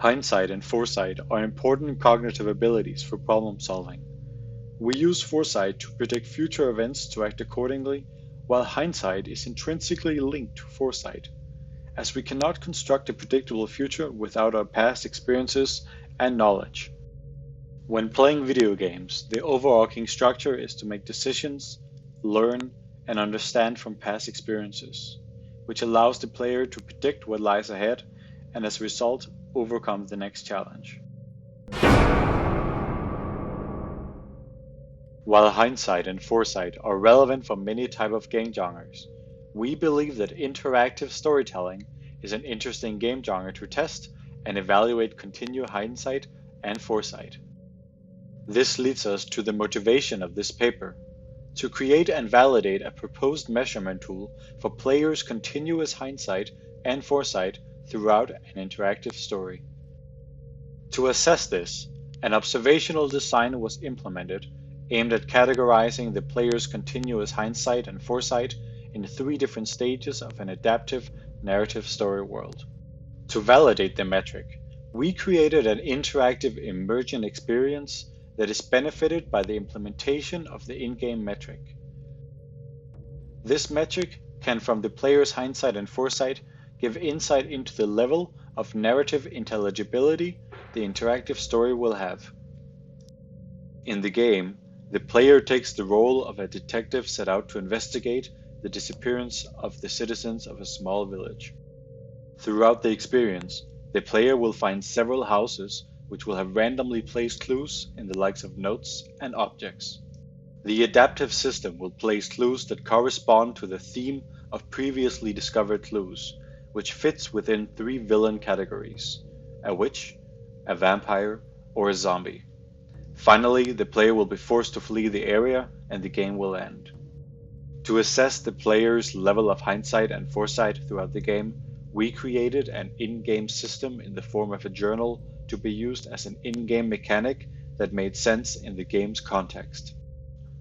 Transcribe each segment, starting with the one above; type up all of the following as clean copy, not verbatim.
Hindsight and foresight are important cognitive abilities for problem solving. We use foresight to predict future events to act accordingly, while hindsight is intrinsically linked to foresight, as we cannot construct a predictable future without our past experiences and knowledge. When playing video games, the overarching structure is to make decisions, learn, and understand from past experiences, which allows the player to predict what lies ahead and as a result, overcome the next challenge. While hindsight and foresight are relevant for many types of game genres, we believe that interactive storytelling is an interesting game genre to test and evaluate continued hindsight and foresight. This leads us to the motivation of this paper, to create and validate a proposed measurement tool for players' continuous hindsight and foresight throughout an interactive story. To assess this, an observational design was implemented aimed at categorizing the player's continuous hindsight and foresight in 3 different stages of an adaptive narrative story world. To validate the metric, we created an interactive emergent experience that is benefited by the implementation of the in-game metric. This metric can, from the player's hindsight and foresight, give insight into the level of narrative intelligibility the interactive story will have. In the game, the player takes the role of a detective set out to investigate the disappearance of the citizens of a small village. Throughout the experience, the player will find several houses which will have randomly placed clues in the likes of notes and objects. The adaptive system will place clues that correspond to the theme of previously discovered clues, which fits within 3 villain categories: a witch, a vampire, or a zombie. Finally, the player will be forced to flee the area and the game will end. To assess the player's level of hindsight and foresight throughout the game, we created an in-game system in the form of a journal to be used as an in-game mechanic that made sense in the game's context.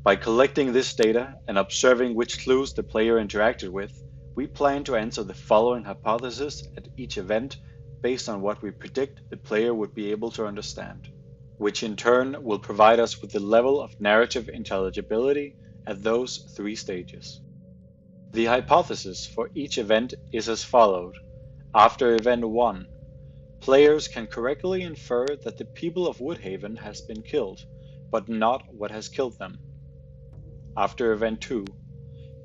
By collecting this data and observing which clues the player interacted with, we plan to answer the following hypothesis at each event based on what we predict the player would be able to understand, which in turn will provide us with the level of narrative intelligibility at those 3 stages. The hypothesis for each event is as followed. After event 1, players can correctly infer that the people of Woodhaven has been killed, but not what has killed them. After event 2,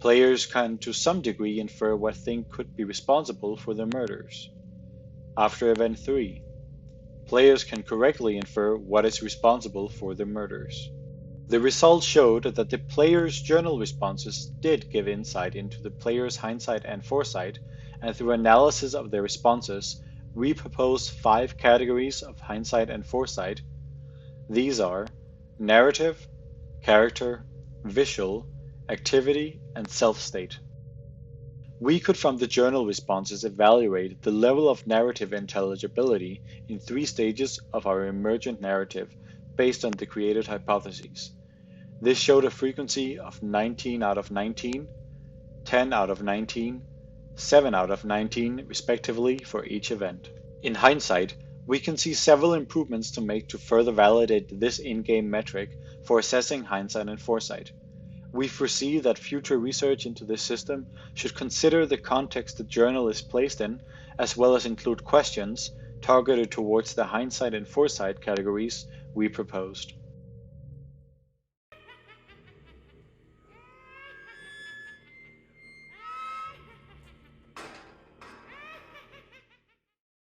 players can to some degree infer what thing could be responsible for the murders. After event 3, players can correctly infer what is responsible for the murders. The results showed that the players' journal responses did give insight into the player's hindsight and foresight, and through analysis of their responses, we propose 5 categories of hindsight and foresight. These are narrative, character, visual, activity, and self-state. We could from the journal responses evaluate the level of narrative intelligibility in 3 stages of our emergent narrative based on the created hypotheses. This showed a frequency of 19 out of 19, 10 out of 19, 7 out of 19 respectively for each event. In hindsight, we can see several improvements to make to further validate this in-game metric for assessing hindsight and foresight. We foresee that future research into this system should consider the context the journal is placed in, as well as include questions targeted towards the hindsight and foresight categories we proposed.